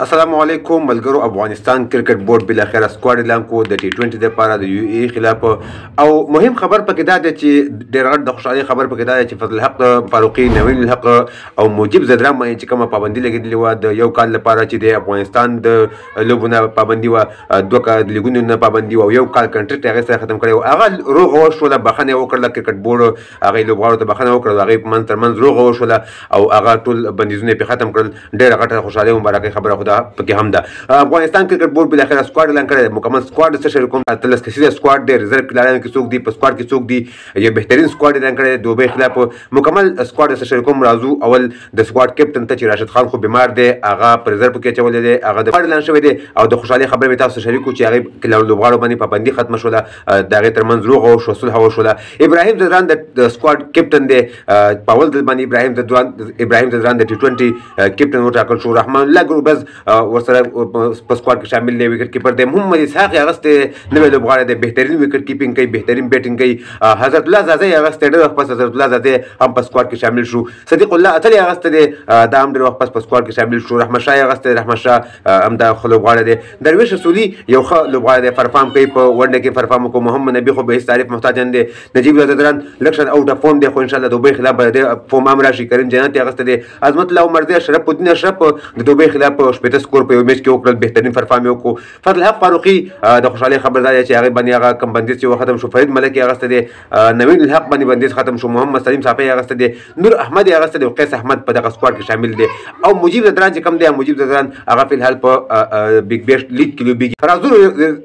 السلام علیکم ملګرو. افغانستان کرکټ بورډ بالاخره سکواډ اعلان کو د ټي 20 لپاره د یو ای خلاف او مهم خبر پکې دا دی چې ډېر غټ د خوشحالۍ خبر پکې دا دی چې فضل الحق فاروقي، نوین الحق او مجيب زدران باندې چې کومه پابندي لګېدلې وه د یو کال لپاره چې د افغانستان د لوبو نه پابندي وه، دوه لیګونو نه پابندي وه او یو کال کنټریکټ هغې سره ختم کړی و. هغه روغه وشوله، بخښنه یې وکړله کرکټ بورډ هغې لوبغاړو ته بخښنه وکړه، هغې په منځ تر منځ روغه وشوله او هغه ټول بندیزونه یې پرې ختم کړل. ډېره غټه خوشحالۍ مبارکۍ خبره خو دا پکې هم ده. افغانستان کرکټ بورډ بالاخره سکواډ اعلان کړی دی. مکمل سکواډ څه شی کوم 13 کسیزه سکواډ دی. ریزرو کھلاړیانو کې څوک دي، په سکواډ کې څوک دي. یو بهترین سکواډ اعلان کړی دی دوبۍ خلاف. مکمل سکواډ څه شی کوم راځو. اول د سکواډ کیپټن ته چې راشد خان خو بیمار دی، هغه په ریزرو کې اچولی دی، هغه د اعلان شوی دی او د خوشحالۍ خبره مې تاسو شریک کړو چې هغې لوبغاړو باندې پابندي ختمه شوله، د هغې ترمنځ روغه وشوه، صلح وشوله. ابراهیم زدران د سکواډ کیپټن دی. په اول ځل باندې ابراهیم زدران د ټي 20 کیپټن وټاکل شو. رحمان الله ګروبز ورسره په سکواډ کې شامل دی. وکټ کیپر دی محمد اسحاق یې اغوستی، نوی لوبغاړی دی، بهترین وکټ کیپینګ کوي، بهترین بیټینګ کوي. حضرت الله زاده یې اغوستی، ډېر وخت پس حضرت الله زاده هم په سکواډ کې شامل شو. صدیق الله اتل یې اغوستی دی، دا هم ډېر وخت پس په سکواډ کې شامل شو. رحمت شاه یې اغوستی، رحمت شاه هم دا ښه لوبغاړی دی. درویش رسولي یو ښه لوبغاړی دی، فرفام کوي، په ورلډ کې فرفام وکړو. محمد نبي خو به هېڅ تعریف محتاج نه دی. نجیب زدران لږ شان اوټ اف فورم دی، خو انشاءالله دوبۍ خلاف به د فورم هم راشي. کریم جنت یې اغوستی دی. عظمت الله عمرزی، اشرف الدین اشرف د دوبۍ خلاف 80 سکور په یو میچ کې وکړل، بهترین فرفام یې وکړو. فضل الحق فاروقي د خوشحالۍ خبر دا دی چې هغې باندې هغه کم بندیز چې ختم شو. فرید ملک یې اغوستی دی. نوین الحق باندې بندیز ختم شو. محمد سلیم صافی یې اغوستی دی. نور احمد یې اغوستی دی. قیس احمد په دغه سکواډ کې شامل دی او مجيب زدران چې کوم دی، مجيب زدران هغه فی الحال په بیګ بیش لیګ کې لوبېږي. راځو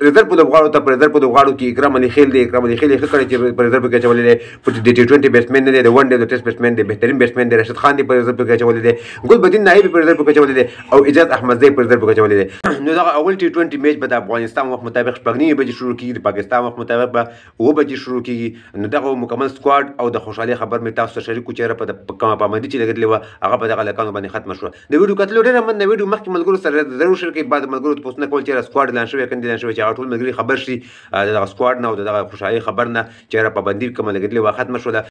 ریزرو لوبغاړو ته. په ریزرو لوبغاړو کې اکرم علي خیل دی. اکرم علي خیل یې ښه کړی چې په ریزرو کې اچولی دی. په د ټي 20 بیټسمین نه دی، د ون ډے د ټیسټ بیټسمین دی، بهترین بیټسمین دی. راشد خان دی په ریزرو کې اچولی دی. ګل بدین نایب په ریزرو کې اچولی دی او اجاز احمدزی په ریزرو کې اچولی دی. نو دغه اول ټي 20 میچ به د افغانستان وخت مطابق 9 بجې شروع کېږي، د پاکستان وخت مطابق به 9 بجې شروع کېږي. نو دغه مکمل سکواډ او د خوشحالۍ خبر مې تاسو سره شریک کړو چې په کومه پابندي چې لګېدلې وه هغه په دغه هلکانو باندې ختمه شوه. د ویډیو کتلو ډېره مننه. ویډیو مخکې ملګرو سره ضرور شیر کړئ. بعد ملګرو ته پوښتنه کول چې یاره سکواډ اعلان شوی که نه اعلان شوی، چې هغه ټول ملګري خبر شي د دغه سکواډ نه او د دغه خوشحالۍ خبر نه چې یاره پابندي کومه لګېدلې وه ختمه شوله.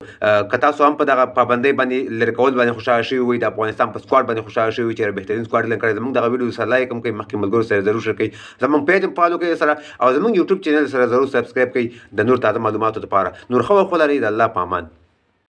که تاسو هم په دغه پابندۍ باندې لرې کول باندې خوشحاله شوي وئ، د افغانستان په سکواډ باندې خوشحاله شوي وئ چې یاره بهترین سکواډ اعلان کړی، زموږ دغه ویډیو سره لایک هم کړئ، مخکې ملګرو سره ضرور شیر کړئ، زموږ پیج هم فالو کړئ سره او زموږ یوټیوب چینل سره ضرور سبسکرایب کړئ د نور تازه معلوماتو لپاره. نور ښه وخت ولرئ. د الله په امان.